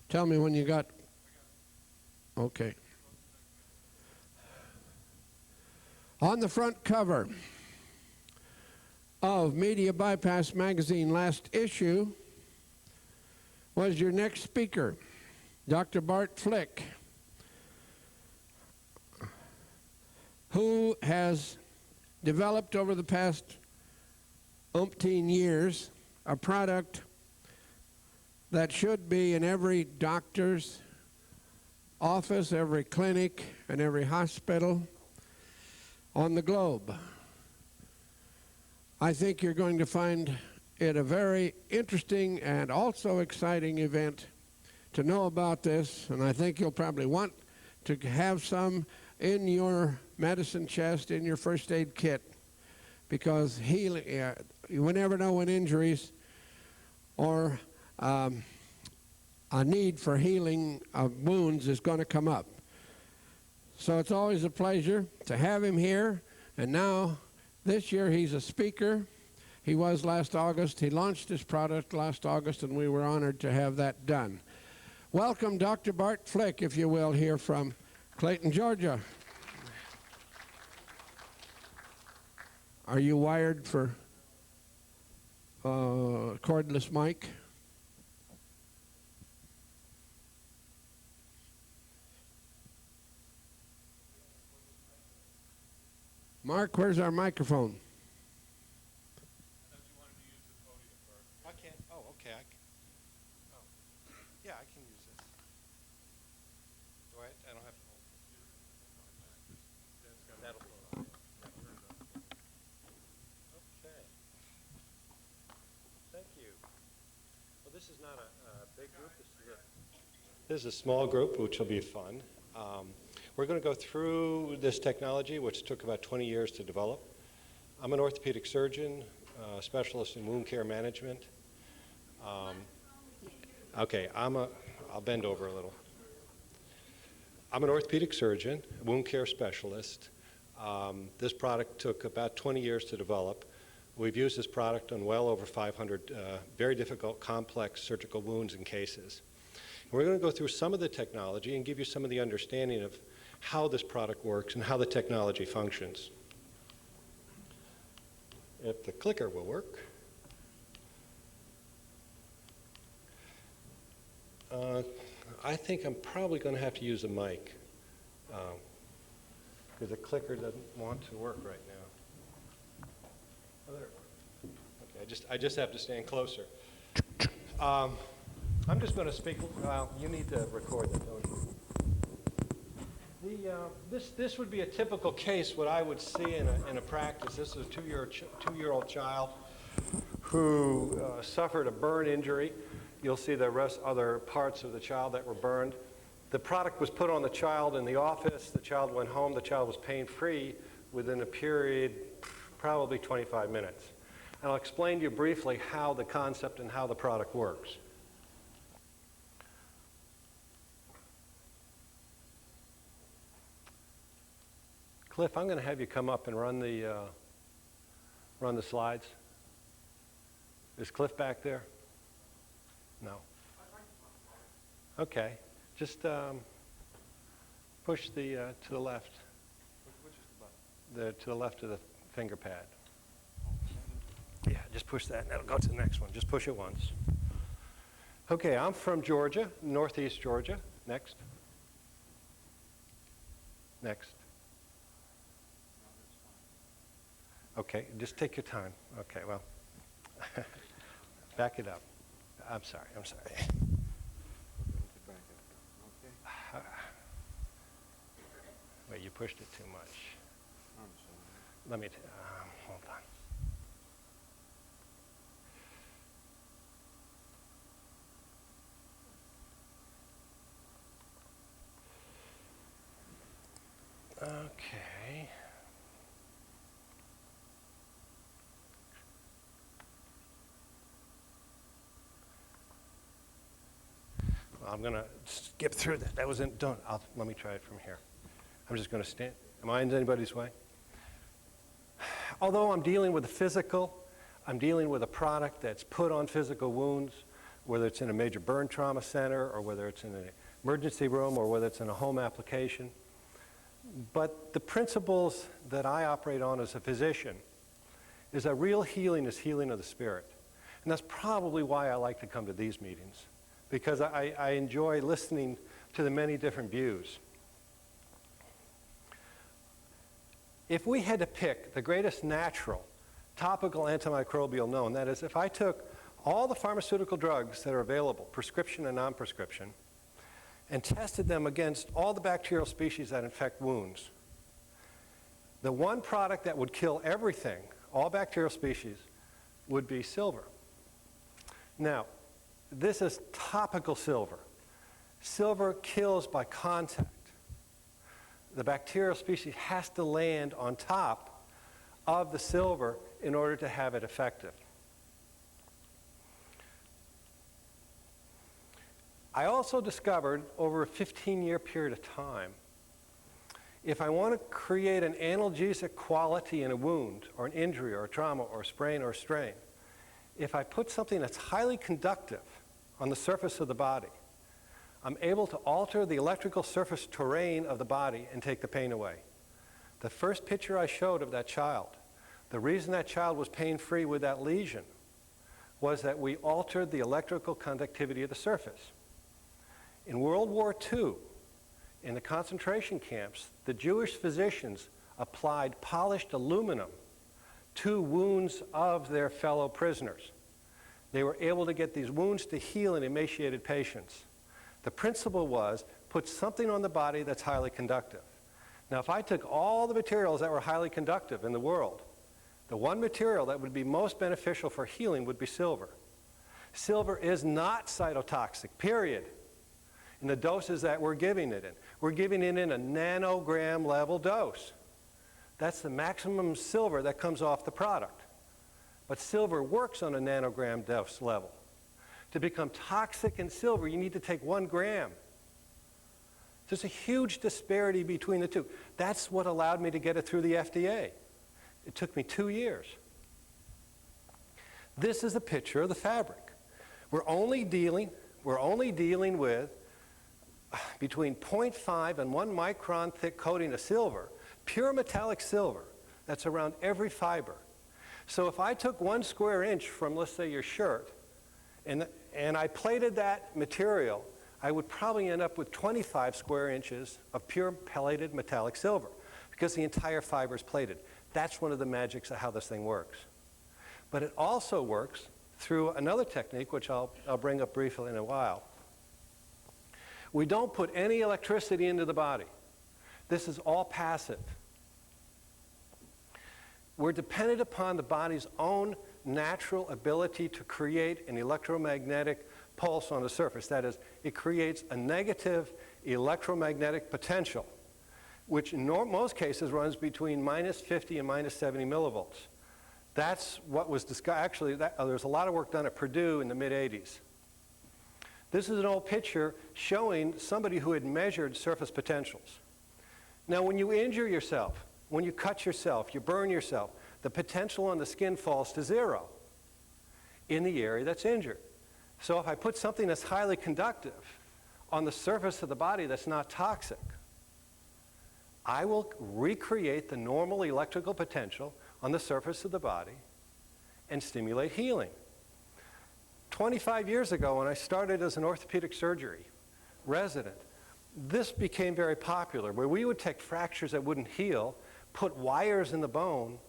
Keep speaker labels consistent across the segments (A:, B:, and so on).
A: Tell me when you got. Okay. On the front cover of Media Bypass magazine last issue was your next speaker, Dr. Bart Flick, who has developed over the past umpteen years a product that should be in every doctor's office, every clinic, and every hospital on the globe. I think you're going to find it a very interesting and also exciting event to know about this, and I think you'll probably want to have some in your medicine chest, in your first aid kit, because healing, you never know when injuries or a need for healing of wounds is going to come up. So it's always a pleasure to have him here, and now this year he's a speaker. He was last August. He launched his product last August, and we were honored to have that done. Welcome, Dr. Bart Flick, if you will, here from Clayton, Georgia. Are you wired for cordless mic? Mark, where's our microphone?
B: I thought you wanted to use the podium first.
C: I can't. Oh, okay. Oh, yeah, I can use this. Do I don't have to hold it. That'll blow up. Okay. Thank you. Well, this is not a big group. This is a small group, which will be fun. We're going to go through this technology, which took about 20 years to develop. I'm an orthopedic surgeon, specialist in wound care management. Okay, I'll bend over a little. I'm an orthopedic surgeon, wound care specialist. This product took about 20 years to develop. We've used this product on well over 500 very difficult, complex surgical wounds and cases. We're going to go through some of the technology and give you some of the understanding of how this product works and how the technology functions. If the clicker will work. I think I'm probably going to have to use a mic because the clicker doesn't want to work right now. Oh, there it works. Okay, I just have to stand closer. I'm just going to speak. Well, you need to record that, don't you? This would be a typical case, what I would see in a practice. This is a two-year-old child who suffered a burn injury. You'll see the other parts of the child that were burned. The product was put on the child in the office. The child went home. The child was pain-free within a period, probably 25 minutes. And I'll explain to you briefly how the concept and how the product works. Cliff, I'm going to have you come up and run the slides. Is Cliff back there? No. Okay. Just push to the left.
B: Which is the button?
C: To the left of the finger pad. Yeah, just push that, and that'll go to the next one. Just push it once. Okay, I'm from Georgia, northeast Georgia. Next. Next. Okay, just take your time. Okay, well, back it up. I'm sorry. Wait, you pushed it too much. Let me, hold on. Okay. I'm going to skip through that. That wasn't done. Let me try it from here. I'm just going to stand. Am I in anybody's way? Although I'm dealing with the physical, I'm dealing with a product that's put on physical wounds. whether it's in a major burn trauma center or whether it's in an emergency room or whether it's in a home application. But the principles that I operate on as a physician is that real healing is healing of the spirit. And that's probably why I like to come to these meetings, because I enjoy listening to the many different views. If we had to pick the greatest natural topical antimicrobial known, that is, if I took all the pharmaceutical drugs that are available, prescription and non-prescription, and tested them against all the bacterial species that infect wounds, the one product that would kill everything, all bacterial species, would be silver. Now, this is topical silver. Silver kills by contact. The bacterial species has to land on top of the silver in order to have it effective. I also discovered over a 15-year period of time, if I want to create an analgesic quality in a wound or an injury or a trauma or a sprain or a strain, if I put something that's highly conductive on the surface of the body, I'm able to alter the electrical surface terrain of the body and take the pain away. The first picture I showed of that child, the reason that child was pain-free with that lesion was that we altered the electrical conductivity of the surface. In World War II, in the concentration camps, the Jewish physicians applied polished aluminum to wounds of their fellow prisoners. They were able to get these wounds to heal in emaciated patients. The principle was, put something on the body that's highly conductive. Now, if I took all the materials that were highly conductive in the world, the one material that would be most beneficial for healing would be silver. Silver is not cytotoxic, period, in the doses that we're giving it in. We're giving it in a nanogram level dose. That's the maximum silver that comes off the product. But silver works on a nanogram dose level. To become toxic in silver, you need to take 1 gram. There's a huge disparity between the two. That's what allowed me to get it through the FDA. It took me 2 years. This is a picture of the fabric. We're only dealing with between 0.5 and 1 micron thick coating of silver, pure metallic silver, that's around every fiber. So if I took 1 square inch from, let's say, your shirt, and I plated that material, I would probably end up with 25 square inches of pure plated metallic silver because the entire fiber is plated. That's one of the magics of how this thing works. But it also works through another technique, which I'll bring up briefly in a while. We don't put any electricity into the body. This is all passive. We're dependent upon the body's own natural ability to create an electromagnetic pulse on the surface. That is, it creates a negative electromagnetic potential, which in most cases runs between -50 and -70 millivolts. That's what was discussed. Actually, there's a lot of work done at Purdue in the mid-'80s. This is an old picture showing somebody who had measured surface potentials. Now, when you injure yourself, when you cut yourself, you burn yourself, the potential on the skin falls to 0 in the area that's injured. So if I put something that's highly conductive on the surface of the body that's not toxic, I will recreate the normal electrical potential on the surface of the body and stimulate healing. 25 years ago, when I started as an orthopedic surgery resident, this became very popular, where we would take fractures that wouldn't heal, put wires in the bone,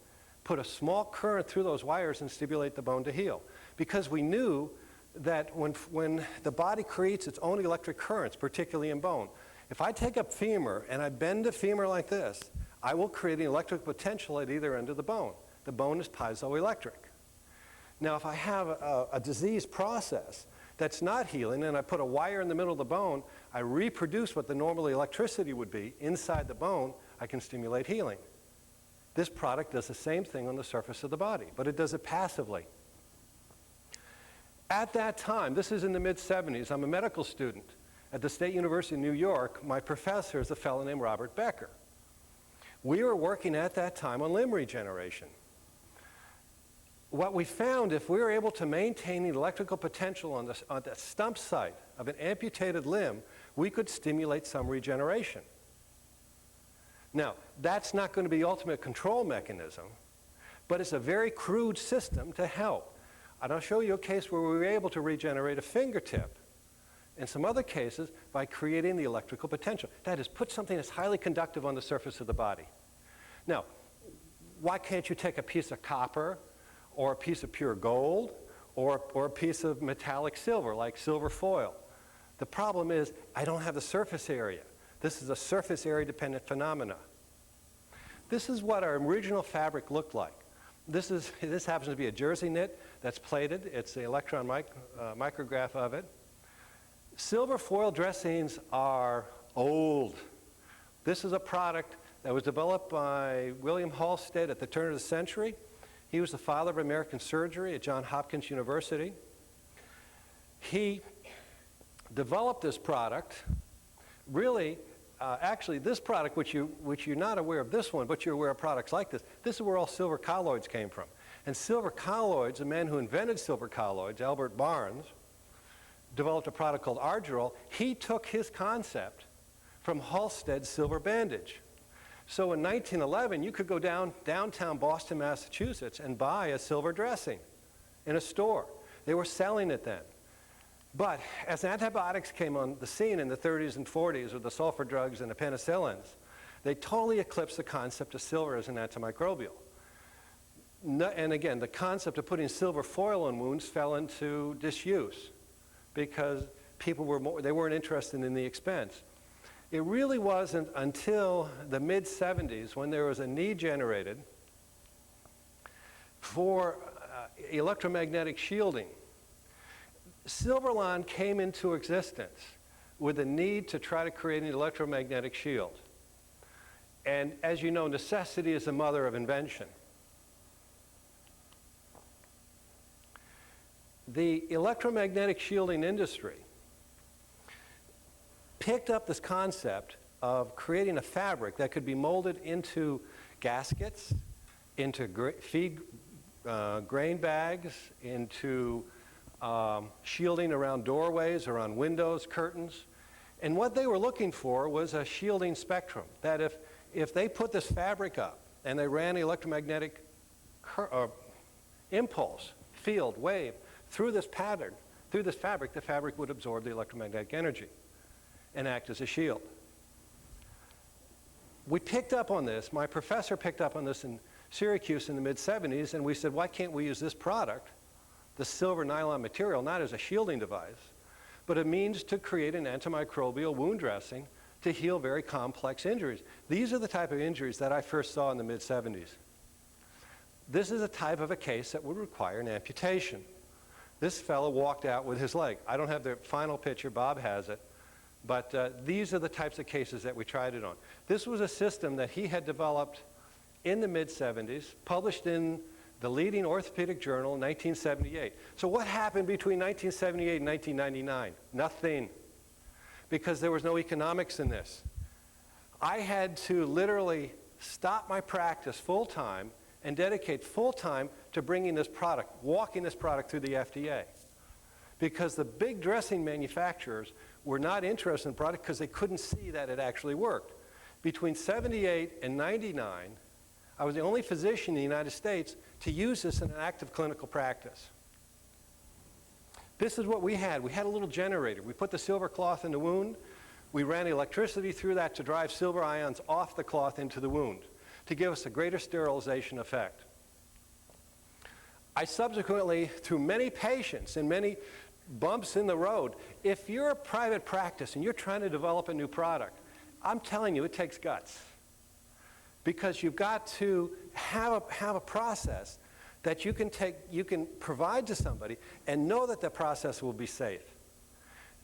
C: put a small current through those wires and stimulate the bone to heal. Because we knew that when the body creates its own electric currents, particularly in bone, if I take a femur and I bend the femur like this, I will create an electric potential at either end of the bone. The bone is piezoelectric. Now, if I have a disease process that's not healing and I put a wire in the middle of the bone, I reproduce what the normal electricity would be inside the bone, I can stimulate healing. This product does the same thing on the surface of the body, but it does it passively. At that time, this is in the mid-'70s, I'm a medical student at the State University of New York. My professor is a fellow named Robert Becker. We were working at that time on limb regeneration. what we found, if we were able to maintain the electrical potential on the stump site of an amputated limb, we could stimulate some regeneration. Now, that's not going to be the ultimate control mechanism, but it's a very crude system to help. And I'll show you a case where we were able to regenerate a fingertip, and some other cases by creating the electrical potential. That is, put something that's highly conductive on the surface of the body. Now, why can't you take a piece of copper or a piece of pure gold or a piece of metallic silver, like silver foil? The problem is, I don't have the surface area. This is a surface area dependent phenomena. This is what our original fabric looked like. This happens to be a jersey knit that's plated. It's the electron micrograph of it. Silver foil dressings are old. This is a product that was developed by William Halstead at the turn of the century. He was the father of American surgery at Johns Hopkins University. He developed this product, really, actually this product, which you're not aware of this one, but you're aware of products like this. This is where all silver colloids came from. And silver colloids, the man who invented silver colloids, Albert Barnes, developed a product called Argyrol. He took his concept from Halstead's silver bandage. So in 1911, you could go downtown Boston, Massachusetts, and buy a silver dressing in a store. They were selling it then. But as antibiotics came on the scene in the 30s and 40s with the sulfur drugs and the penicillins, they totally eclipsed the concept of silver as an antimicrobial. And again, the concept of putting silver foil on wounds fell into disuse because people weren't interested in the expense. It really wasn't until the mid-70s when there was a need generated for electromagnetic shielding. Silverlon came into existence with a need to try to create an electromagnetic shield. And as you know, necessity is the mother of invention. The electromagnetic shielding industry picked up this concept of creating a fabric that could be molded into gaskets, into feed grain bags, into shielding around doorways, around windows, curtains. And what they were looking for was a shielding spectrum, that if they put this fabric up and they ran an electromagnetic impulse, field, wave, through this pattern, through this fabric, the fabric would absorb the electromagnetic energy and act as a shield. We picked up on this, my professor picked up on this in Syracuse in the mid-70s, and we said, why can't we use this product, the silver nylon material, not as a shielding device, but a means to create an antimicrobial wound dressing to heal very complex injuries. These are the type of injuries that I first saw in the mid-70s. This is a type of a case that would require an amputation. This fellow walked out with his leg. I don't have the final picture, Bob has it, but these are the types of cases that we tried it on. This was a system that he had developed in the mid-70s, published in the leading orthopedic journal in 1978. So what happened between 1978 and 1999? Nothing, because there was no economics in this. I had to literally stop my practice full-time and dedicate full-time to bringing this product, walking this product through the FDA. Because the big dressing manufacturers were not interested in the product because they couldn't see that it actually worked. Between 78 and 99, I was the only physician in the United States to use this in an active clinical practice. This is what we had. We had a little generator. We put the silver cloth in the wound. We ran electricity through that to drive silver ions off the cloth into the wound to give us a greater sterilization effect. I subsequently, through many patients and many bumps in the road, if you're a private practice and you're trying to develop a new product, I'm telling you, it takes guts. Because you've got to have a process that you can provide to somebody and know that the process will be safe.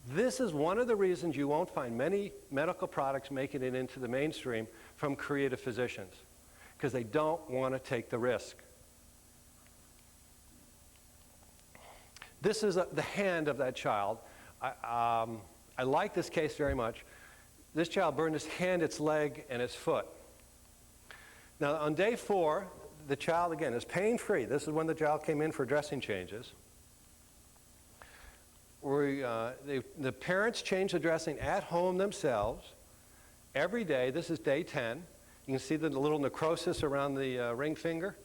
C: This is one of the reasons you won't find many medical products making it into the mainstream from creative physicians, because they don't want to take the risk. This is the hand of that child. I like this case very much. This child burned his hand, its leg, and its foot. Now, on day 4, the child, again, is pain-free. This is when the child came in for dressing changes. The parents change the dressing at home themselves every day. This is day 10. You can see the little necrosis around the ring finger.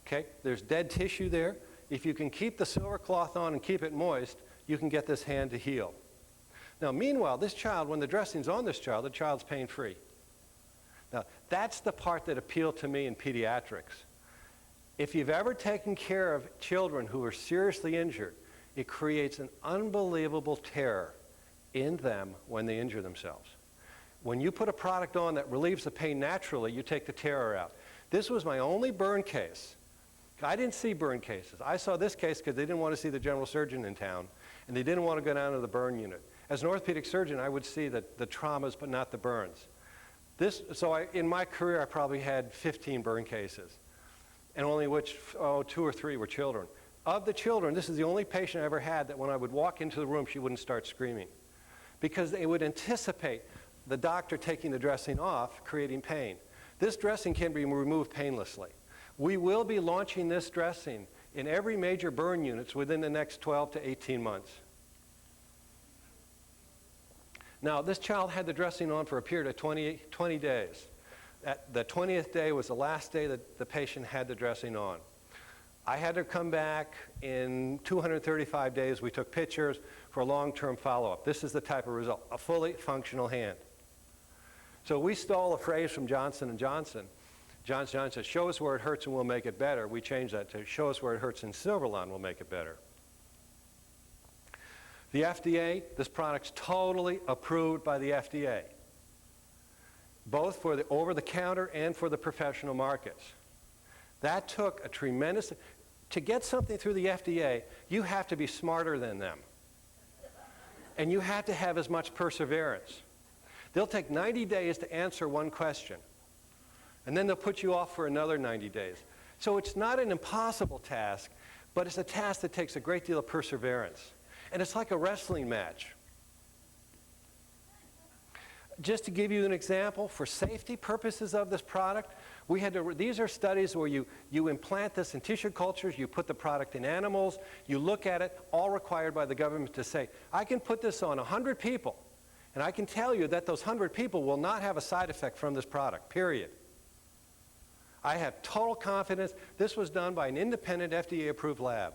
C: Okay, there's dead tissue there. If you can keep the silver cloth on and keep it moist, you can get this hand to heal. Now, meanwhile, this child, when the dressing's on this child, the child's pain-free. Now, that's the part that appealed to me in pediatrics. If you've ever taken care of children who are seriously injured, it creates an unbelievable terror in them when they injure themselves. When you put a product on that relieves the pain naturally, you take the terror out. This was my only burn case. I didn't see burn cases. I saw this case because they didn't want to see the general surgeon in town, and they didn't want to go down to the burn unit. As an orthopedic surgeon, I would see the traumas, but not the burns. In my career, I probably had 15 burn cases, and only 2 or 3 were children. Of the children, this is the only patient I ever had that when I would walk into the room, she wouldn't start screaming, because they would anticipate the doctor taking the dressing off, creating pain. This dressing can be removed painlessly. We will be launching this dressing in every major burn units within the next 12 to 18 months. Now, this child had the dressing on for a period of 20 days. The 20th day was the last day that the patient had the dressing on. I had her come back in 235 days. We took pictures for a long-term follow-up. This is the type of result, a fully functional hand. So we stole a phrase from Johnson & Johnson. Johnson & Johnson said, show us where it hurts and we'll make it better. We changed that to show us where it hurts and Silverline will make it better. The FDA, this product's totally approved by the FDA, both for the over-the-counter and for the professional markets. That took a tremendous, to get something through the FDA, you have to be smarter than them. And you have to have as much perseverance. They'll take 90 days to answer one question, and then they'll put you off for another 90 days. So it's not an impossible task, but it's a task that takes a great deal of perseverance. And it's like a wrestling match. Just to give you an example, for safety purposes of this product, these are studies where you implant this in tissue cultures, you put the product in animals, you look at it, all required by the government to say, I can put this on 100 people, and I can tell you that those 100 people will not have a side effect from this product, period. I have total confidence. This was done by an independent FDA-approved lab.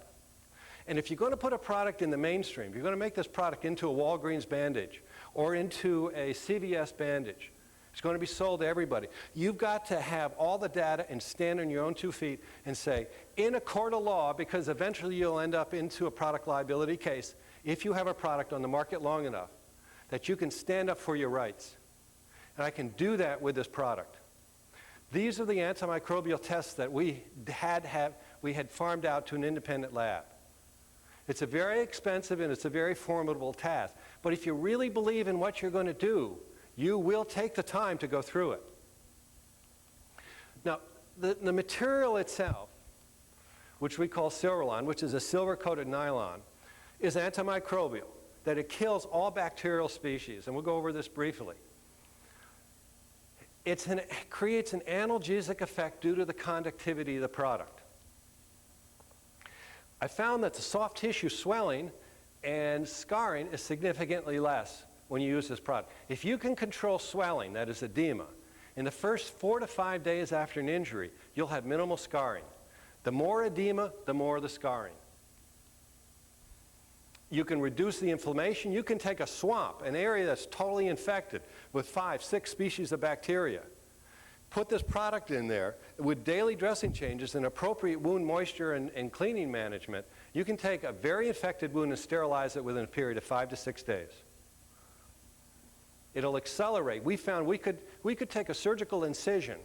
C: And if you're going to put a product in the mainstream, you're going to make this product into a Walgreens Bandage or into a CVS Bandage, it's going to be sold to everybody. You've got to have all the data and stand on your own 2 feet and say, in a court of law, because eventually you'll end up into a product liability case, if you have a product on the market long enough, that you can stand up for your rights. And I can do that with this product. These are the antimicrobial tests that we had farmed out to an independent lab. It's a very expensive and it's a very formidable task. But if you really believe in what you're going to do, you will take the time to go through it. Now, the material itself, which we call Silverline, which is a silver-coated nylon, is antimicrobial, that it kills all bacterial species. And we'll go over this briefly. It creates an analgesic effect due to the conductivity of the product. I found that the soft tissue swelling and scarring is significantly less when you use this product. If you can control swelling, that is edema, in the first 4 to 5 days after an injury, you'll have minimal scarring. The more edema, the more the scarring. You can reduce the inflammation. You can take a swamp, an area that's totally infected with 5, 6 species of bacteria, put this product in there with daily dressing changes and appropriate wound moisture and cleaning management. You can take a very infected wound and sterilize it within a period of 5 to 6 days. It'll accelerate. We found we could take a surgical incision.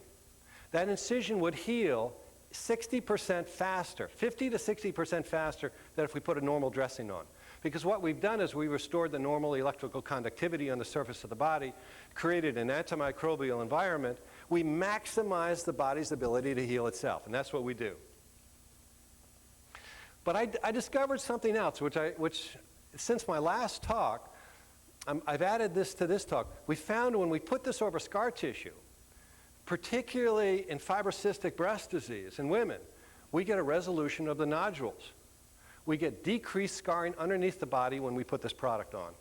C: That incision would heal 60% faster, 50 to 60% faster than if we put a normal dressing on. Because what we've done is we restored the normal electrical conductivity on the surface of the body, created an antimicrobial environment. We maximize the body's ability to heal itself, and that's what we do. But I discovered something else, which since my last talk, I've added this to this talk. We found when we put this over scar tissue, particularly in fibrocystic breast disease in women, we get a resolution of the nodules. We get decreased scarring underneath the body when we put this product on.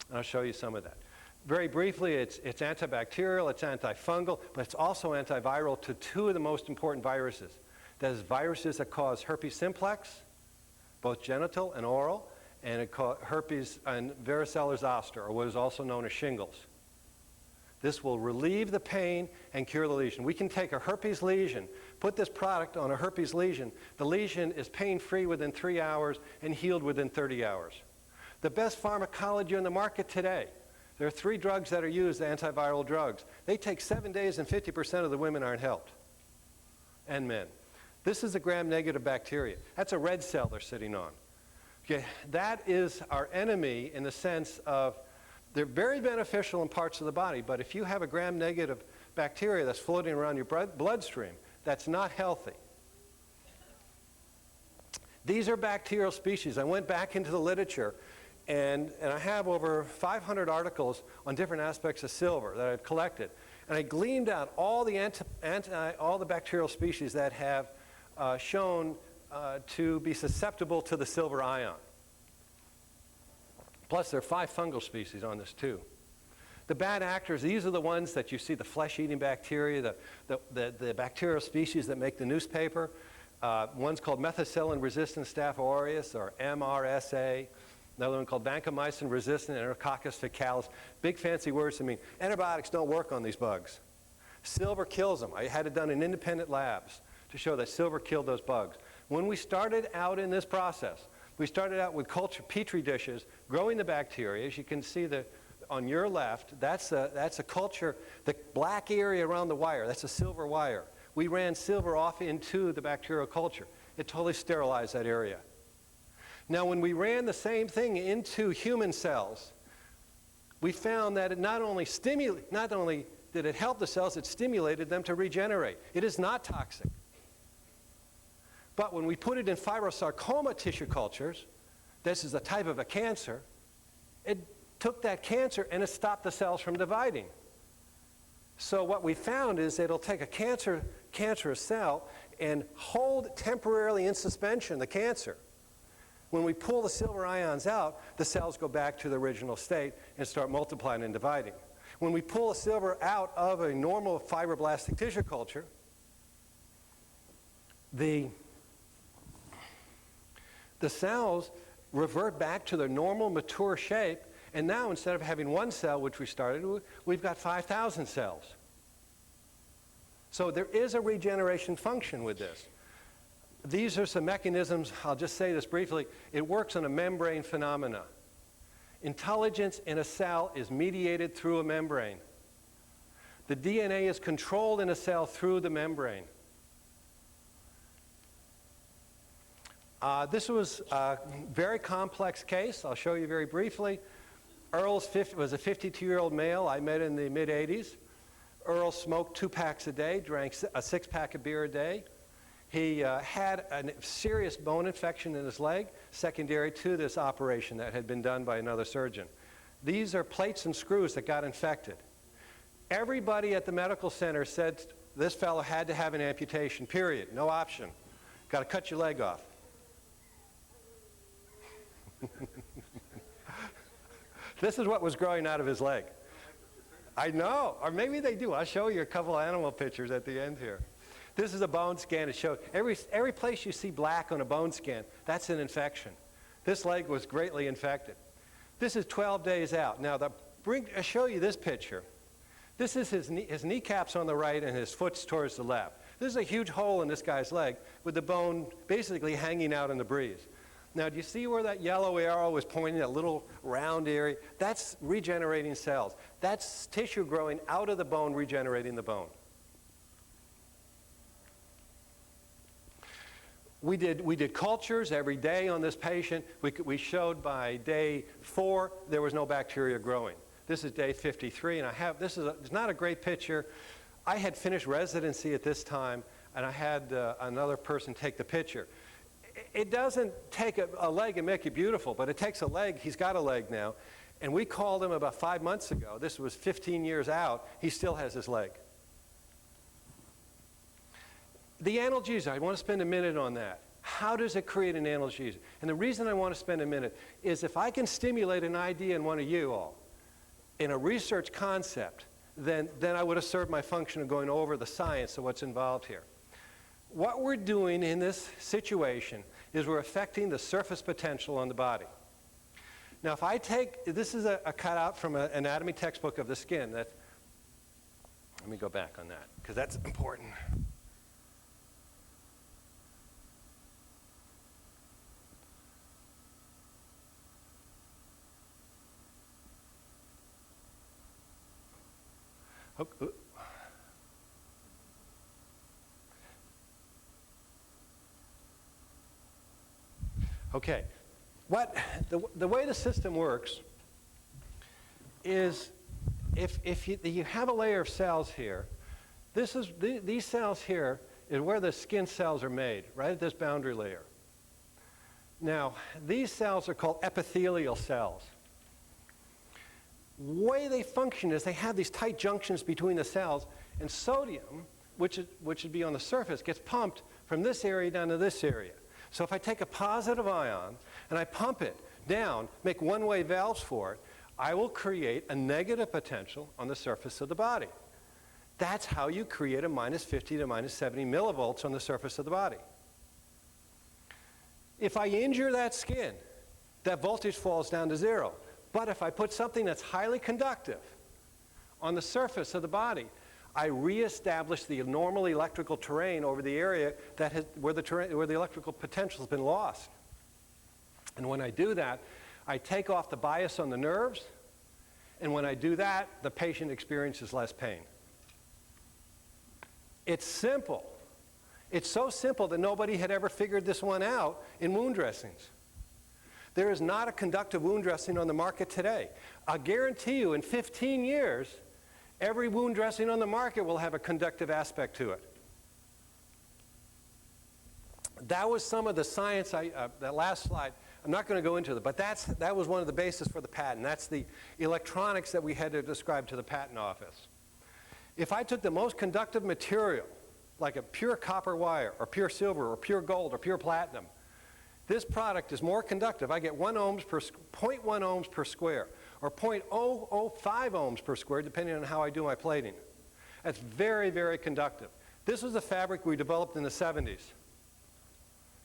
C: And I'll show you some of that. Very briefly, it's antibacterial, it's antifungal, but it's also antiviral to two of the most important viruses. That is viruses that cause herpes simplex, both genital and oral, and it causes herpes and varicella zoster, or what is also known as shingles. This will relieve the pain and cure the lesion. We can take a herpes lesion, put this product on a herpes lesion. The lesion is pain-free within 3 hours and healed within 30 hours. The best pharmacology on the market today, there are 3 drugs that are used, antiviral drugs. They take 7 days and 50% of the women aren't helped, and men. This is a gram-negative bacteria. That's a red cell they're sitting on. Okay, that is our enemy in the sense of they're very beneficial in parts of the body, but if you have a gram-negative bacteria that's floating around your bloodstream, that's not healthy. These are bacterial species. I went back into the literature, and I have over 500 articles on different aspects of silver that I've collected. And I gleaned out all the bacterial species that have shown to be susceptible to the silver ion. Plus, there are 5 fungal species on this, too. The bad actors, these are the ones that you see, the flesh-eating bacteria, the bacterial species that make the newspaper. One's called methicillin-resistant Staph aureus, or MRSA. Another one called vancomycin-resistant Enterococcus faecalis. Big fancy words to mean antibiotics don't work on these bugs. Silver kills them. I had it done in independent labs to show that silver killed those bugs. When we started out in this process, we started out with culture petri dishes, growing the bacteria. As you can see on your left, that's a culture, the black area around the wire, that's a silver wire. We ran silver off into the bacterial culture. It totally sterilized that area. Now, when we ran the same thing into human cells, we found that it not only did it help the cells, it stimulated them to regenerate. It is not toxic. But when we put it in fibrosarcoma tissue cultures, this is a type of a cancer, it took that cancer and it stopped the cells from dividing. So what we found is it'll take a cancerous cell and hold temporarily in suspension the cancer. When we pull the silver ions out, the cells go back to the original state and start multiplying and dividing. When we pull the silver out of a normal fibroblastic tissue culture, the cells revert back to their normal mature shape, and now instead of having 1 cell, which we started with, we've got 5,000 cells. So there is a regeneration function with this. These are some mechanisms. I'll just say this briefly. It works on a membrane phenomena. Intelligence in a cell is mediated through a membrane. The DNA is controlled in a cell through the membrane. This was a very complex case. I'll show you very briefly. Earl was a 52-year-old male I met in the mid-'80s. Earl smoked 2 packs a day, drank a 6-pack of beer a day. He had a serious bone infection in his leg, secondary to this operation that had been done by another surgeon. These are plates and screws that got infected. Everybody at the medical center said this fellow had to have an amputation, period, no option. Got to cut your leg off. This is what was growing out of his leg. I know, or maybe they do. I'll show you a couple animal pictures at the end here. This is a bone scan. It shows every place you see black on a bone scan, that's an infection. This leg was greatly infected. This is 12 days out. Now, I'll show you this picture. This is his kneecaps on the right and his foot's towards the left. This is a huge hole in this guy's leg with the bone basically hanging out in the breeze. Now, do you see where that yellow arrow was pointing, that little round area? That's regenerating cells. That's tissue growing out of the bone, regenerating the bone. We did cultures every day on this patient. We showed by day 4 there was no bacteria growing. This is day 53, and it's not a great picture. I had finished residency at this time, and I had another person take the picture. It doesn't take a leg and make it beautiful, but it takes a leg. He's got a leg now. And we called him about 5 months ago. This was 15 years out. He still has his leg. The analgesia, I want to spend a minute on that. How does it create an analgesia? And the reason I want to spend a minute is if I can stimulate an idea in one of you all, in a research concept, then I would have served my function of going over the science of what's involved here. What we're doing in this situation is we're affecting the surface potential on the body. Now, if I take, this is a cutout from an anatomy textbook of the skin. Let me go back on that, because that's important. Okay, the way the system works is if you have a layer of cells here, these cells here is where the skin cells are made, right at this boundary layer. Now, these cells are called epithelial cells. The way they function is they have these tight junctions between the cells, and sodium, which would be on the surface, gets pumped from this area down to this area. So if I take a positive ion and I pump it down, make one-way valves for it, I will create a negative potential on the surface of the body. That's how you create a minus 50 to minus 70 millivolts on the surface of the body. If I injure that skin, that voltage falls down to 0. But if I put something that's highly conductive on the surface of the body, I reestablish the normal electrical terrain over the area where the electrical potential has been lost. And when I do that, I take off the bias on the nerves, and when I do that, the patient experiences less pain. It's simple. It's so simple that nobody had ever figured this one out in wound dressings. There is not a conductive wound dressing on the market today. I'll guarantee you in 15 years, every wound dressing on the market will have a conductive aspect to it. That was some of the science, that last slide, I'm not going to go into it, but that was one of the bases for the patent. That's the electronics that we had to describe to the patent office. If I took the most conductive material, like a pure copper wire, or pure silver, or pure gold, or pure platinum, this product is more conductive. I get 0.1 ohms per square, or 0.005 ohms per square, depending on how I do my plating. That's very, very conductive. This was a fabric we developed in the 70s.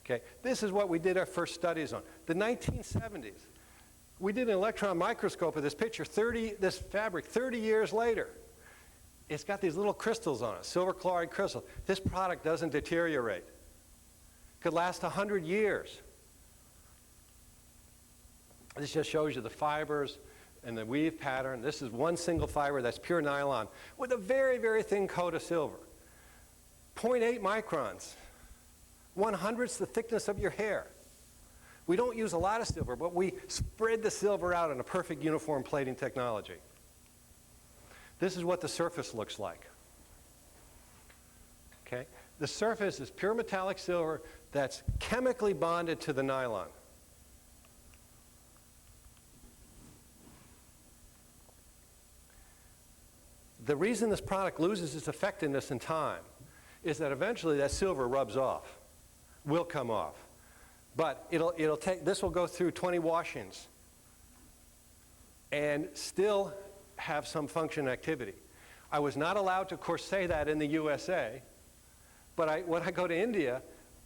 C: Okay, this is what we did our first studies on. The 1970s. We did an electron microscope of this picture, this fabric 30 years later. It's got these little crystals on it, silver chloride crystals. This product doesn't deteriorate. Could last 100 years. This just shows you the fibers and the weave pattern. This is one single fiber that's pure nylon with a very, very thin coat of silver. 0.8 microns, 1/100th the thickness of your hair. We don't use a lot of silver, but we spread the silver out in a perfect uniform plating technology. This is what the surface looks like. Okay? The surface is pure metallic silver that's chemically bonded to the nylon. The reason this product loses its effectiveness in time is that eventually that silver rubs off, will come off. But this will go through 20 washings and still have some function activity. I was not allowed to, of course, say that in the USA, but when I go to India,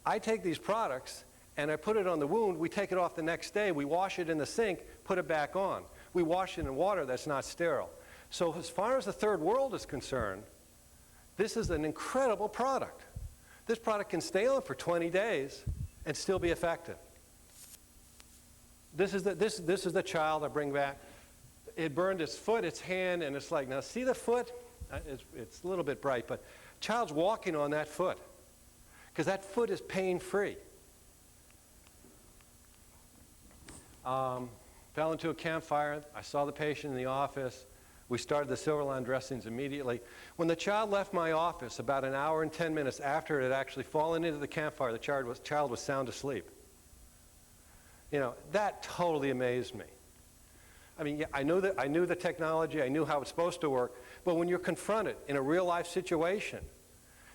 C: I take these products and I put it on the wound. We take it off the next day. We wash it in the sink, put it back on. We wash it in water that's not sterile. So as far as the third world is concerned, this is an incredible product. This product can stay on for 20 days and still be effective. This is the child I bring back. It burned its foot, its hand, and it's like, now see the foot? It's a little bit bright, but child's walking on that foot because that foot is pain-free. Fell into a campfire. I saw the patient in the office. We started the Silverline dressings immediately. When the child left my office, about an hour and 10 minutes after it had actually fallen into the campfire, the child was sound asleep. You know, that totally amazed me. I mean, yeah, I knew the technology, I knew how it's supposed to work, but when you're confronted in a real-life situation,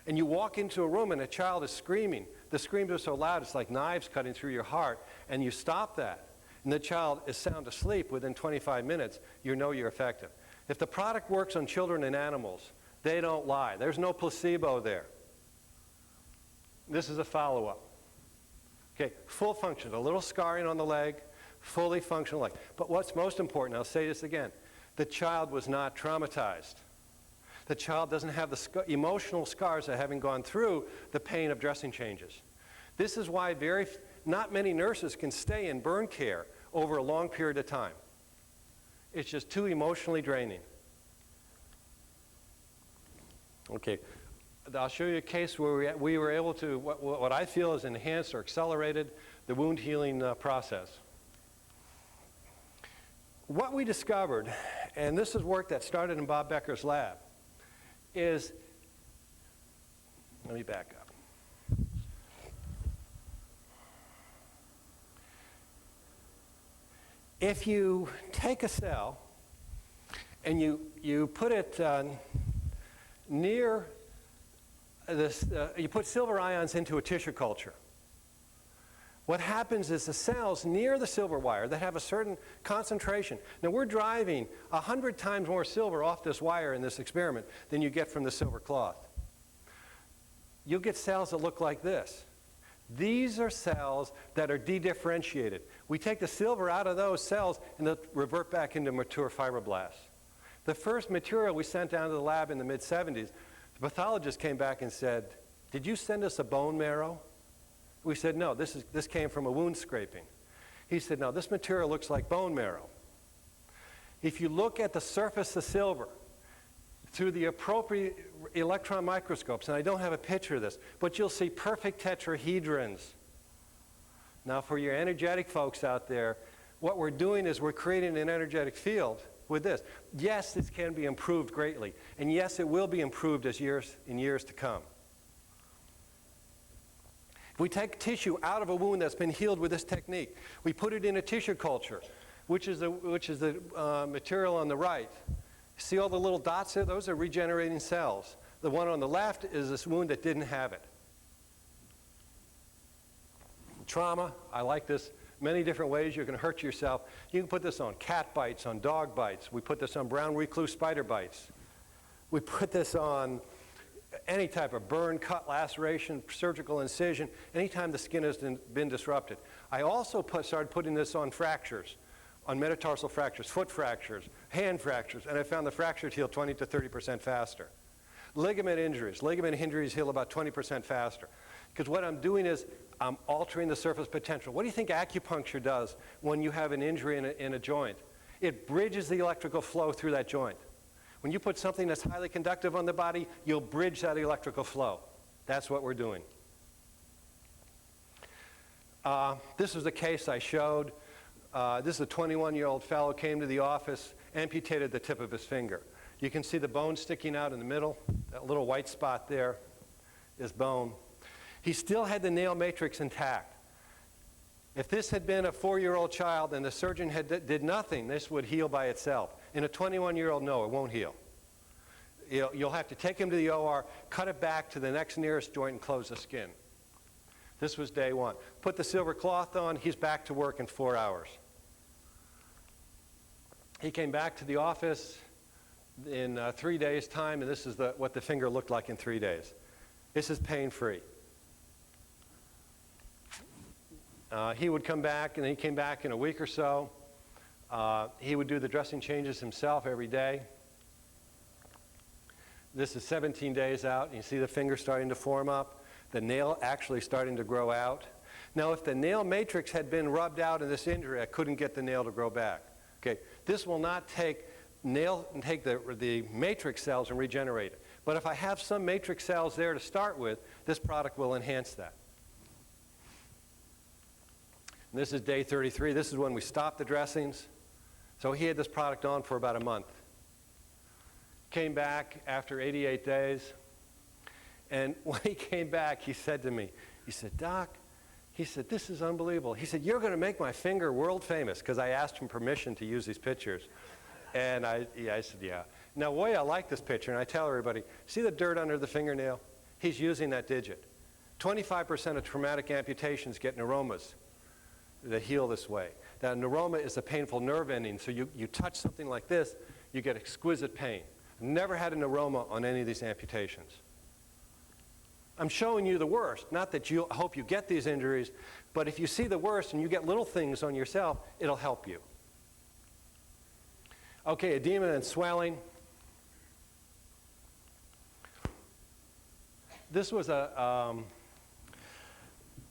C: And you walk into a room and a child is screaming. The screams are so loud, it's like knives cutting through your heart, and you stop that. And the child is sound asleep within 25 minutes, you know you're effective. If the product works on children and animals, they don't lie. There's no placebo there. This is a follow-up. Okay, full function, a little scarring on the leg, fully functional leg. But what's most important, I'll say this again, the child was not traumatized. The child doesn't have the emotional scars of having gone through the pain of dressing changes. This is why not many nurses can stay in burn care over a long period of time. It's just too emotionally draining. Okay, I'll show you a case where we were able to, what I feel is enhanced or accelerated the wound healing process. What we discovered, and this is work that started in Bob Becker's lab, is, let me back up. If you take a cell and you put it near this, you put silver ions into a tissue culture. What happens is the cells near the silver wire that have a certain concentration. Now we're driving 100 times more silver off this wire in this experiment than you get from the silver cloth. You'll get cells that look like this. These are cells that are de-differentiated. We take the silver out of those cells and they'll revert back into mature fibroblasts. The first material we sent down to the lab in the mid-70s, the pathologist came back and said, "Did you send us a bone marrow?" We said, "No, this came from a wound scraping." He said, "No, this material looks like bone marrow." If you look at the surface of silver through the appropriate electron microscopes, and I don't have a picture of this, but you'll see perfect tetrahedrons. Now for your energetic folks out there, what we're doing is we're creating an energetic field with this. Yes, this can be improved greatly, and yes, it will be improved in years to come. If we take tissue out of a wound that's been healed with this technique, we put it in a tissue culture, which is the material on the right. See all the little dots there? Those are regenerating cells. The one on the left is this wound that didn't have it. Trauma, I like this. Many different ways you can hurt yourself. You can put this on cat bites, on dog bites. We put this on brown recluse spider bites. We put this on any type of burn, cut, laceration, surgical incision, anytime the skin has been disrupted. I also started putting this on fractures, on metatarsal fractures, foot fractures, hand fractures, and I found the fractures heal 20 to 30% faster. Ligament injuries heal about 20% faster. Because what I'm doing is I'm altering the surface potential. What do you think acupuncture does when you have an injury in a joint? It bridges the electrical flow through that joint. When you put something that's highly conductive on the body, you'll bridge that electrical flow. That's what we're doing. This is the case I showed. This is a 21-year-old fellow, came to the office, amputated the tip of his finger. You can see the bone sticking out in the middle. That little white spot there is bone. He still had the nail matrix intact. If this had been a 4-year-old child and the surgeon did nothing, this would heal by itself. In a 21-year-old, no, it won't heal. You'll have to take him to the OR, cut it back to the next nearest joint and close the skin. This was day one. Put the silver cloth on, he's back to work in 4 hours. He came back to the office in 3 days' time, and this is what the finger looked like in 3 days. This is pain-free. He would come back, and he came back in a week or so. He would do the dressing changes himself every day. This is 17 days out, and you see the finger starting to form up, the nail actually starting to grow out. Now, if the nail matrix had been rubbed out in this injury, I couldn't get the nail to grow back. Okay, this will not take the matrix cells and regenerate it. But if I have some matrix cells there to start with, this product will enhance that. And this is day 33. This is when we stopped the dressings. So he had this product on for about a month. Came back after 88 days. And when he came back, he said to me, he said, "Doc," he said, "this is unbelievable." He said, "You're going to make my finger world famous," because I asked him permission to use these pictures. And I said, "Yeah." Now, boy, I like this picture, and I tell everybody, see the dirt under the fingernail? He's using that digit. 25% of traumatic amputations get neuromas that heal this way. That neuroma is a painful nerve ending, so you touch something like this, you get exquisite pain. Never had a neuroma on any of these amputations. I'm showing you the worst. Not that I hope you get these injuries, but if you see the worst and you get little things on yourself, it'll help you. Okay, edema and swelling. This was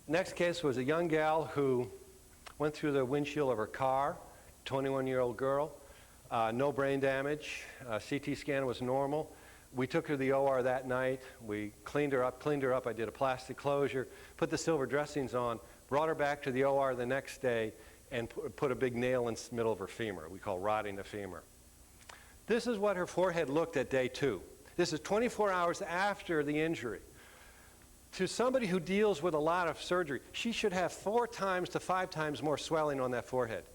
C: next case was a young gal who went through the windshield of her car, 21-year-old girl, no brain damage, CT scan was normal. We took her to the OR that night. We cleaned her up. I did a plastic closure, put the silver dressings on, brought her back to the OR the next day, and put a big nail in the middle of her femur. We call rotting the femur. This is what her forehead looked at day 2. This is 24 hours after the injury. To somebody who deals with a lot of surgery, she should have 4 times to 5 times more swelling on that forehead.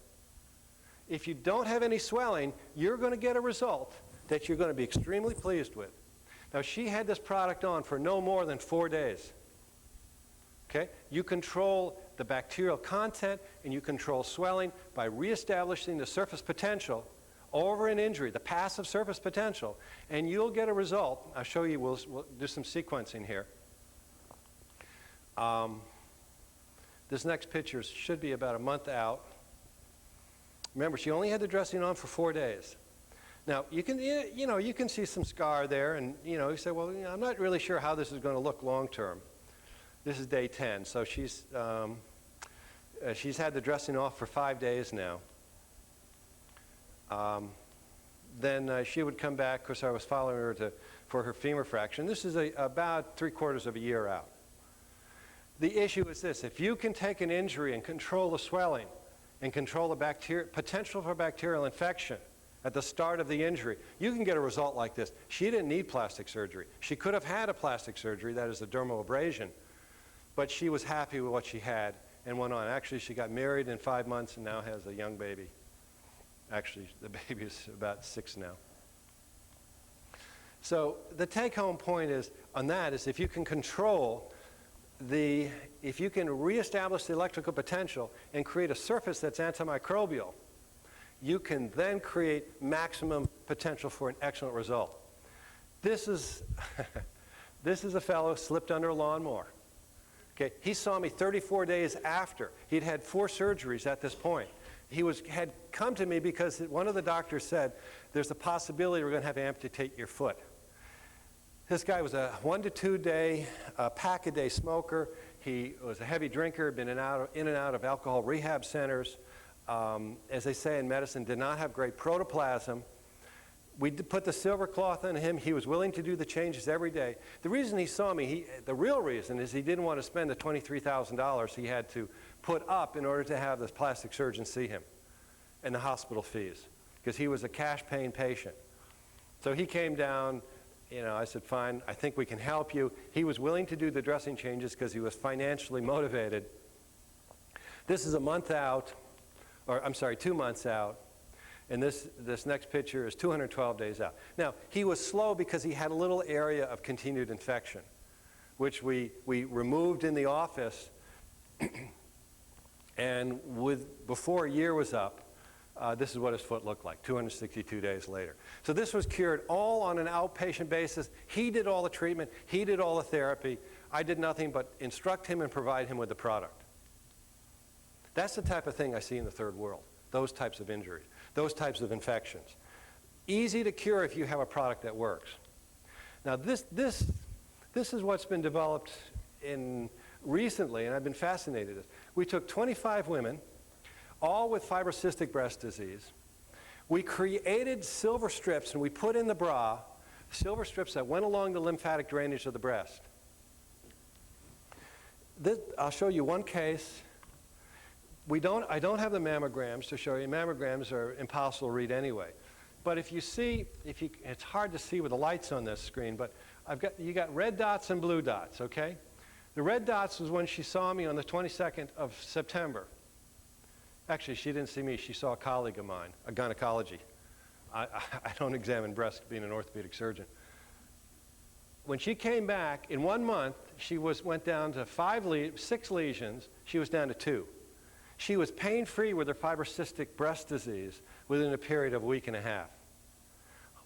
C: If you don't have any swelling, you're going to get a result that you're going to be extremely pleased with. Now, she had this product on for no more than 4 days. Okay? You control the bacterial content and you control swelling by reestablishing the surface potential over an injury, the passive surface potential, and you'll get a result. I'll show you, we'll do some sequencing here. This next picture should be about a month out. Remember, she only had the dressing on for 4 days. Now, you can see some scar there, and you say, well, I'm not really sure how this is going to look long term. This is day 10, so she's had the dressing off for 5 days now. Then she would come back, because I was following her for her femur fracture. This is about 3/4 of a year out. The issue is this: if you can take an injury and control the swelling and control the potential for bacterial infection at the start of the injury, you can get a result like this. She didn't need plastic surgery. She could have had a plastic surgery, that is a dermal abrasion, but she was happy with what she had and went on. Actually, she got married in 5 months and now has a young baby. Actually, the baby is about 6 now. So the take-home point is, on that, is if you can control if you can reestablish the electrical potential and create a surface that's antimicrobial, you can then create maximum potential for an excellent result. This is a fellow slipped under a lawnmower. Okay, he saw me 34 days after. He'd had 4 surgeries at this point. He had come to me because one of the doctors said, there's a possibility we're going to have to amputate your foot. This guy was a 1 to 2 day, pack-a-day smoker. He was a heavy drinker, been in and out of alcohol rehab centers. As they say in medicine, did not have great protoplasm. We put the silver cloth on him. He was willing to do the changes every day. The reason he saw me, the real reason, is he didn't want to spend the $23,000 he had to put up in order to have this plastic surgeon see him and the hospital fees, because he was a cash-paying patient. So he came down. I said, fine, I think we can help you. He was willing to do the dressing changes because he was financially motivated. This is a month out, or I'm sorry, 2 months out. And this next picture is 212 days out. Now, he was slow because he had a little area of continued infection, which we removed in the office. And before a year was up, this is what his foot looked like 262 days later. So this was cured all on an outpatient basis. He did all the treatment. He did all the therapy. I did nothing but instruct him and provide him with the product. That's the type of thing I see in the third world, those types of injuries, those types of infections. Easy to cure if you have a product that works. Now this is what's been developed recently, and I've been fascinated with. We took 25 women, all with fibrocystic breast disease. We created silver strips, and we put in the bra silver strips that went along the lymphatic drainage of the breast. I'll show you one case. I don't have the mammograms to show you. Mammograms are impossible to read anyway. But if you see, it's hard to see with the lights on this screen, but you got red dots and blue dots, okay? The red dots was when she saw me on the 22nd of September. Actually, she didn't see me. She saw a colleague of mine, a gynecology. I don't examine breast being an orthopedic surgeon. When she came back, in 1 month, she went down to 6 lesions. She was down to 2. She was pain-free with her fibrocystic breast disease within a period of a week and a half.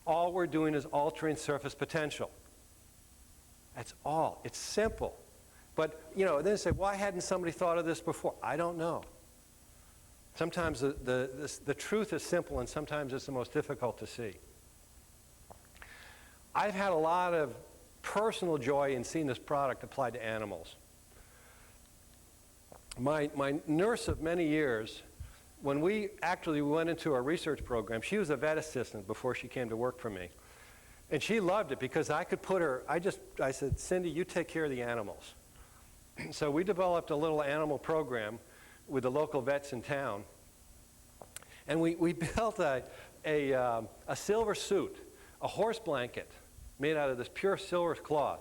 C: All we're doing is altering surface potential. That's all. It's simple. But, you know, then they say, why hadn't somebody thought of this before? I don't know. Sometimes the truth is simple, and sometimes it's the most difficult to see. I've had a lot of personal joy in seeing this product applied to animals. My nurse of many years, when we actually went into our research program, she was a vet assistant before she came to work for me. And she loved it because I could put her, I said, Cindy, you take care of the animals. So we developed a little animal program with the local vets in town. And we built a silver suit, a horse blanket made out of this pure silver cloth.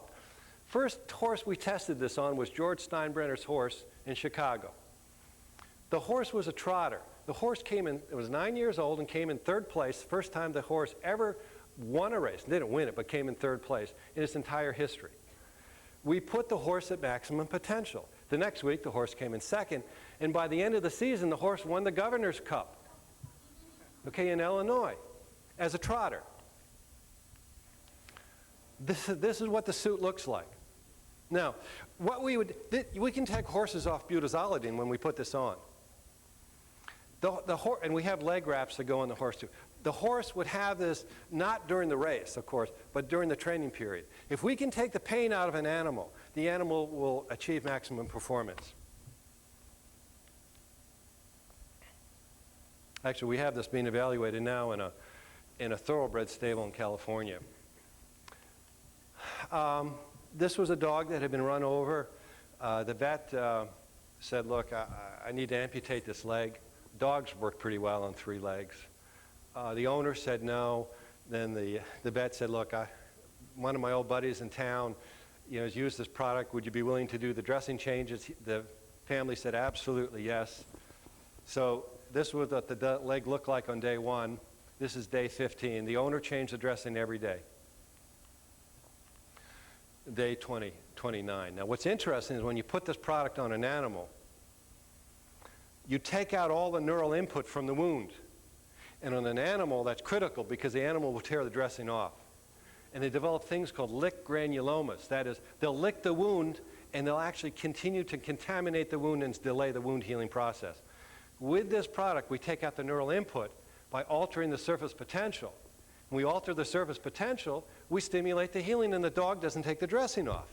C: First horse we tested this on was George Steinbrenner's horse in Chicago. The horse was a trotter. The horse it was 9 years old and came in 3rd place, first time the horse ever won a race. Didn't win it, but came in 3rd place in its entire history. We put the horse at maximum potential. The next week, the horse came in 2nd, and by the end of the season, the horse won the Governor's Cup, okay, in Illinois, as a trotter. This is what the suit looks like. Now, we can take horses off butazolidine when we put this on. And we have leg wraps that go on the horse too. The horse would have this not during the race, of course, but during the training period. If we can take the pain out of an animal, the animal will achieve maximum performance. Actually, we have this being evaluated now in a thoroughbred stable in California. This was a dog that had been run over. The vet said, look, I need to amputate this leg. Dogs work pretty well on 3 legs. The owner said no. Then the vet said, look, one of my old buddies in town has used this product. Would you be willing to do the dressing changes? The family said absolutely yes. So this was what the leg looked like on day 1. This is day 15. The owner changed the dressing every day. Day 29. Now what's interesting is when you put this product on an animal, you take out all the neural input from the wound. And on an animal, that's critical because the animal will tear the dressing off. And they develop things called lick granulomas. That is, they'll lick the wound and they'll actually continue to contaminate the wound and delay the wound healing process. With this product, we take out the neural input by altering the surface potential. When we alter the surface potential, we stimulate the healing and the dog doesn't take the dressing off.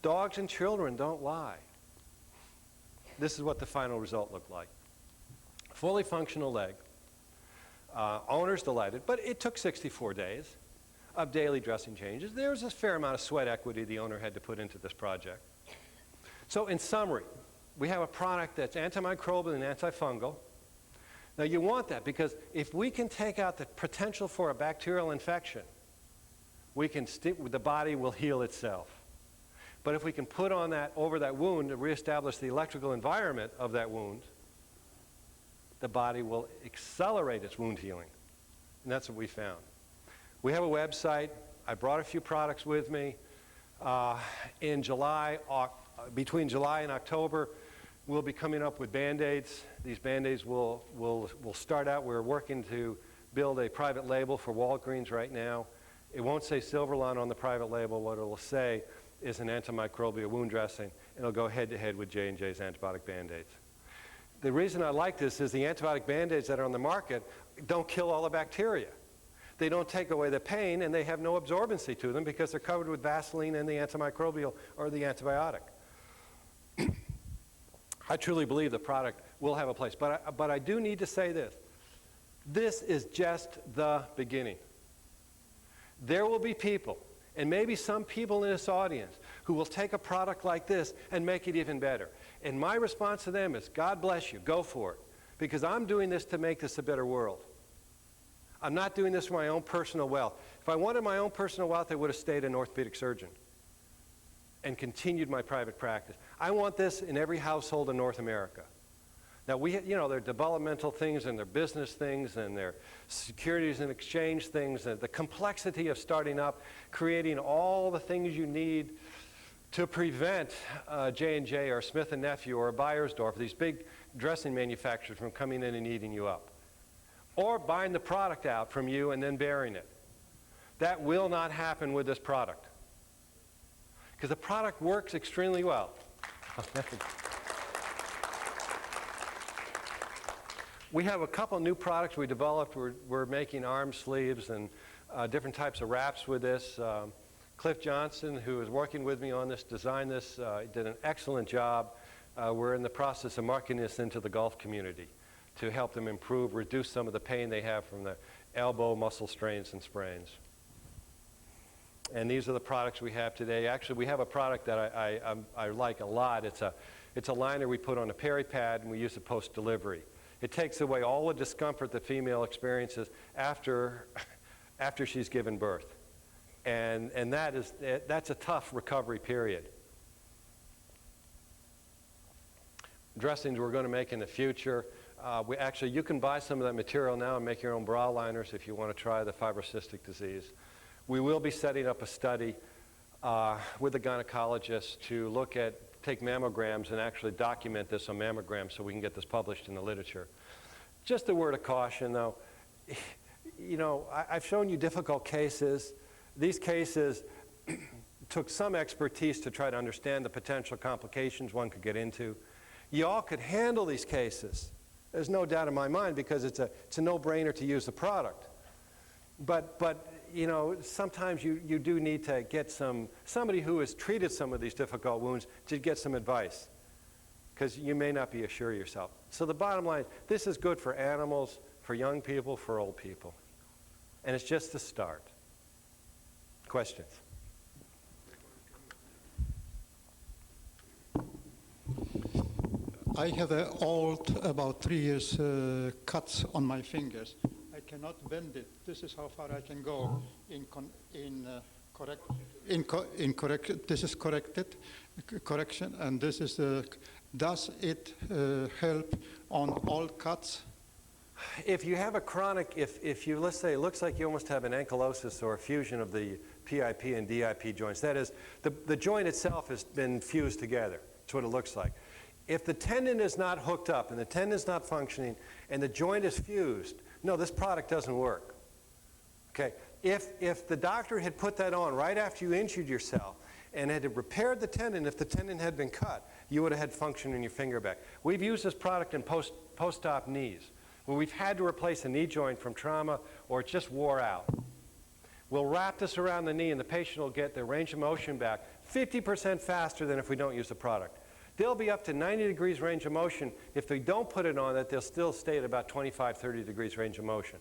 C: Dogs and children don't lie. This is what the final result looked like. Fully functional leg. Owner's delighted, but it took 64 days of daily dressing changes. There was a fair amount of sweat equity the owner had to put into this project. So in summary, we have a product that's antimicrobial and antifungal. Now you want that because if we can take out the potential for a bacterial infection, the body will heal itself. But if we can put on over that wound and reestablish the electrical environment of that wound, the body will accelerate its wound healing. And that's what we found. We have a website. I brought a few products with me. In July, between July and October, we'll be coming up with Band-Aids. These Band-Aids will start out. We're working to build a private label for Walgreens right now. It won't say Silverline on the private label. What it will say is an antimicrobial wound dressing. It'll go head-to-head with J&J's antibiotic Band-Aids. The reason I like this is the antibiotic Band-Aids that are on the market don't kill all the bacteria. They don't take away the pain, and they have no absorbency to them because they're covered with Vaseline and the antimicrobial or the antibiotic. I truly believe the product will have a place. But I do need to say this. This is just the beginning. There will be people, and maybe some people in this audience, who will take a product like this and make it even better. And my response to them is, God bless you, go for it. Because I'm doing this to make this a better world. I'm not doing this for my own personal wealth. If I wanted my own personal wealth, I would have stayed an orthopedic surgeon and continued my private practice. I want this in every household in North America. Now, there are developmental things and there are business things and there are securities and exchange things, and the complexity of starting up, creating all the things you need to prevent J&J or Smith & Nephew or Beiersdorf, these big dressing manufacturers, from coming in and eating you up. Or buying the product out from you and then burying it. That will not happen with this product. Because the product works extremely well. We have a couple new products we developed. We're making arm sleeves and different types of wraps with this. Cliff Johnson, who is working with me on this, designed this, did an excellent job. We're in the process of marketing this into the golf community to help them improve, reduce some of the pain they have from the elbow muscle strains and sprains. And these are the products we have today. Actually, we have a product that I like a lot. It's a liner we put on a peri pad, and we use it post-delivery. It takes away all the discomfort the female experiences after she's given birth. And that's a tough recovery period. Dressings we're going to make in the future. You can buy some of that material now and make your own bra liners if you want to try the fibrocystic disease. We will be setting up a study with a gynecologist to take mammograms and actually document this on mammograms so we can get this published in the literature. Just a word of caution, though. I've shown you difficult cases. These cases took some expertise to try to understand the potential complications one could get into. You all could handle these cases. There's no doubt in my mind, because it's a no-brainer to use the product. But sometimes you do need to get somebody who has treated some of these difficult wounds to get some advice, because you may not be sure yourself. So the bottom line, this is good for animals, for young people, for old people. And it's just the start. Questions?
D: I have an old, about 3 years, cuts on my fingers. I cannot bend it. This is how far I can go this is correction, and this is does it help on all cuts?
C: If you have a chronic, if you, let's say, it looks like you almost have an ankylosis or a fusion of the PIP and DIP joints, that is, the joint itself has been fused together. That's what it looks like. If the tendon is not hooked up and the tendon is not functioning and the joint is fused, no, this product doesn't work. Okay? If the doctor had put that on right after you injured yourself and had repaired the tendon, if the tendon had been cut, you would have had function in your finger back. We've used this product in post-op knees, where we've had to replace a knee joint from trauma or it just wore out. We'll wrap this around the knee and the patient will get their range of motion back 50% faster than if we don't use the product. They'll be up to 90 degrees range of motion. If they don't put it on, they'll still stay at about 25, 30 degrees range of motion.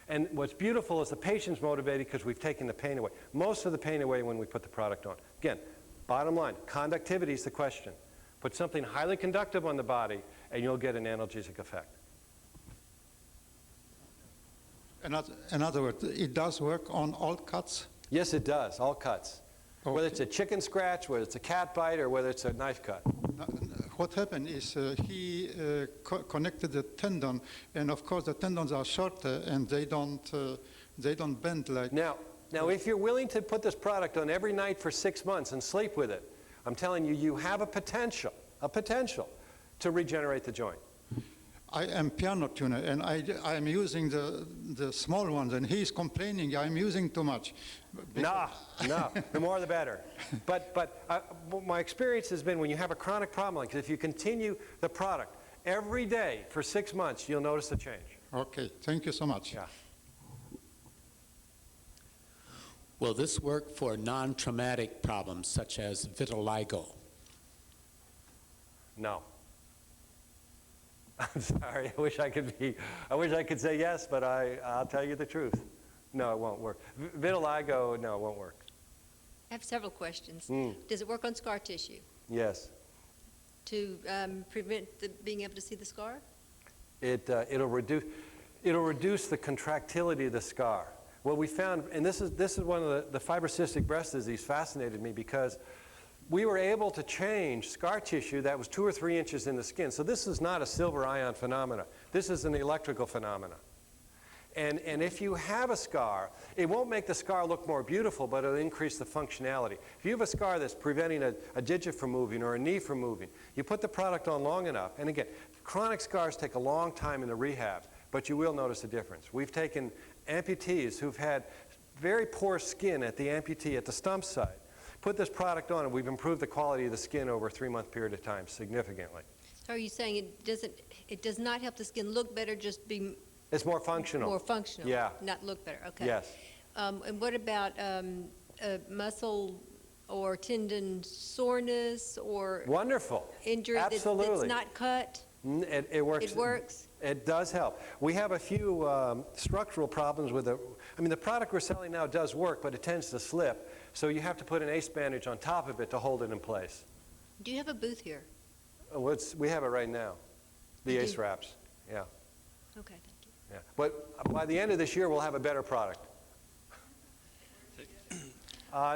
C: And what's beautiful is the patient's motivated because we've taken the pain away. Most of the pain away when we put the product on. Again, bottom line, conductivity is the question. Put something highly conductive on the body and you'll get an analgesic effect.
D: In other words, it does work on all cuts?
C: Yes, it does, all cuts. Okay. Whether it's a chicken scratch, whether it's a cat bite, or whether it's a knife cut.
D: What happened is he connected the tendon, and of course the tendons are shorter and they don't bend like.
C: Now, if you're willing to put this product on every night for 6 months and sleep with it, I'm telling you, you have a potential to regenerate the joint.
D: I am piano tuner, and I'm using the small ones, and he's complaining I'm using too much.
C: No, the more the better. But my experience has been when you have a chronic problem like this, if you continue the product every day for 6 months, you'll notice a change.
D: Okay, thank you so much.
C: Yeah.
E: Will this work for non-traumatic problems such as vitiligo?
C: No. I'm sorry. I wish I could say yes, but I'll tell you the truth. No, it won't work. Vitiligo, no, it won't work.
F: I have several questions. Does it work on scar tissue
C: Yes.
F: to prevent being able to see the scar?
C: It'll reduce the contractility of the scar. What we found, and this is one of the fibrocystic breast disease fascinated me because we were able to change scar tissue that was 2 or 3 inches in the skin. So this is not a silver ion phenomena. This is an electrical phenomena. And if you have a scar, it won't make the scar look more beautiful, but it'll increase the functionality. If you have a scar that's preventing a digit from moving or a knee from moving, you put the product on long enough, and again, chronic scars take a long time in the rehab, but you will notice a difference. We've taken amputees who've had very poor skin at the amputee, at the stump site, put this product on, and we've improved the quality of the skin over a 3-month period of time significantly.
F: So are you saying it does not help the skin look better, just be
C: It's more functional.
F: more functional?
C: Yeah.
F: Not look better, okay.
C: Yes.
F: And what about muscle or tendon soreness or
C: Wonderful.
F: injury
C: Absolutely.
F: that's not cut?
C: It works.
F: It works?
C: It does help. We have a few structural problems with it. I mean, the product we're selling now does work, but it tends to slip. So you have to put an ACE bandage on top of it to hold it in place.
F: Do you have a booth here?
C: We have it right now, the
F: You
C: ACE
F: do?
C: wraps. Yeah,
F: Okay, thank you.
C: yeah. But by the end of this year, we'll have a better product.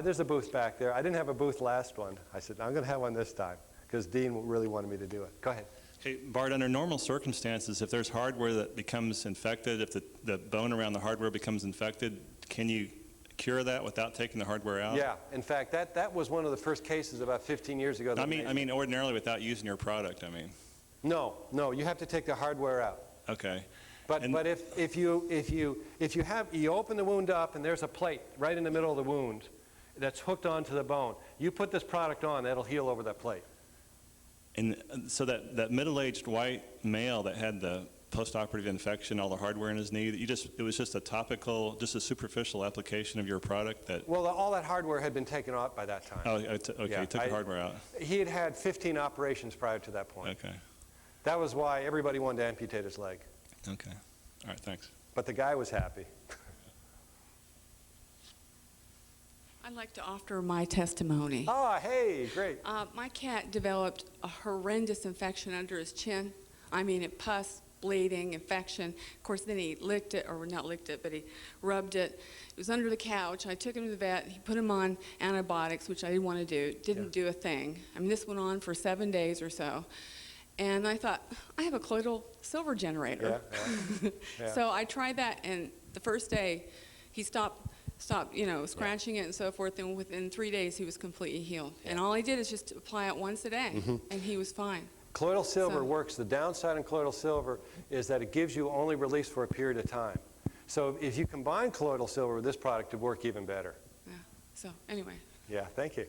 C: There's a booth back there. I didn't have a booth last one. I said, I'm going to have one this time, because Dean really wanted me to do it. Go ahead.
B: Hey, Bart, under normal circumstances, if there's hardware that becomes infected, if the bone around the hardware becomes infected, can you cure that without taking the hardware out?
C: Yeah, in fact, that was one of the first cases about 15 years ago.
B: I mean, ordinarily without using your product, I mean.
C: No, you have to take the hardware out.
B: Okay.
C: But if you open the wound up and there's a plate right in the middle of the wound that's hooked onto the bone, you put this product on, that'll heal over that plate.
B: And so that middle-aged white male that had the post-operative infection, all the hardware in his knee, it was just a topical, just a superficial application of your product that.
C: Well, all that hardware had been taken out by that time.
B: Oh, okay.
C: Yeah,
B: You took the hardware out.
C: He had had 15 operations prior to that point.
B: Okay.
C: That was why everybody wanted to amputate his leg.
B: Okay. All right. Thanks.
C: But the guy was happy.
G: I'd like to offer my testimony.
C: Oh, hey, great.
G: My cat developed a horrendous infection under his chin. I mean, it pus, bleeding, infection. Of course, then he licked it, or not licked it, but he rubbed it. It was under the couch. I took him to the vet. He put him on antibiotics, which I didn't want to do. Didn't do a thing. I mean, this went on for 7 days or so. And I thought, I have a colloidal silver generator.
C: Yeah.
G: So I tried that, and the first day, he stopped, scratching it and so forth, and within 3 days, he was completely healed. And all I did is just apply it once a day, and he was fine.
C: Colloidal silver works. The downside in colloidal silver is that it gives you only release for a period of time. So if you combine colloidal silver with this product, it would work even better.
G: Yeah. So anyway.
C: Yeah, thank you.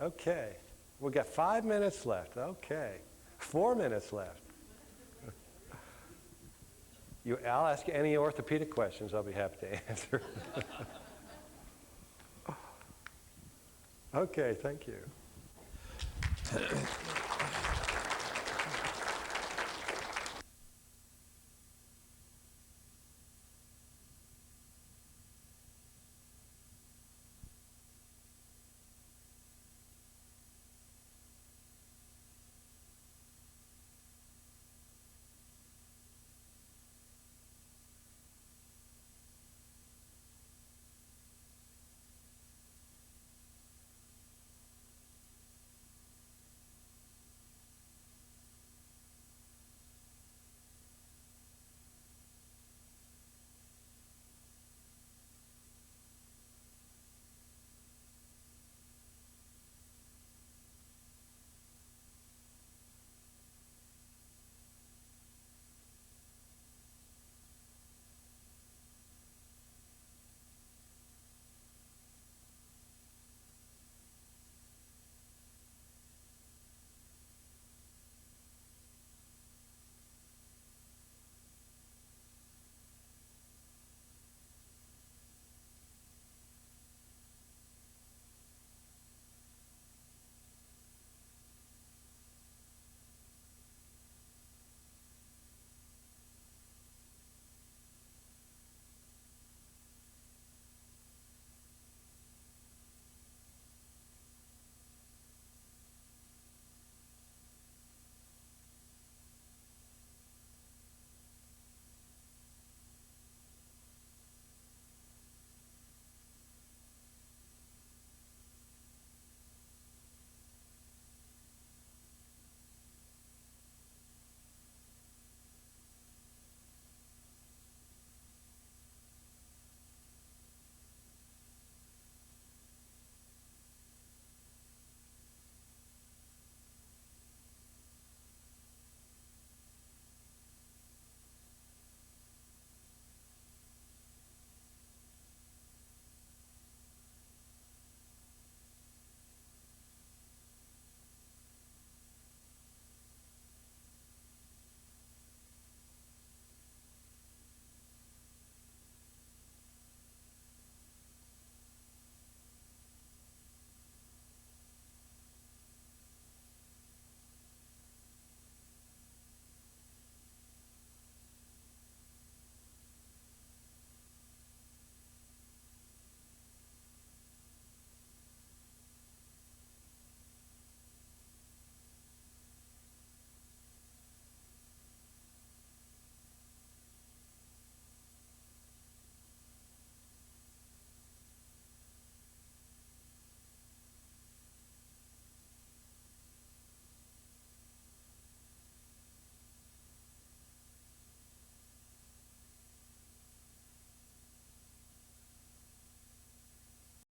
C: Okay. We've got 5 minutes left. Okay. 4 minutes left. I'll ask you any orthopedic questions. I'll be happy to answer. Okay, thank you.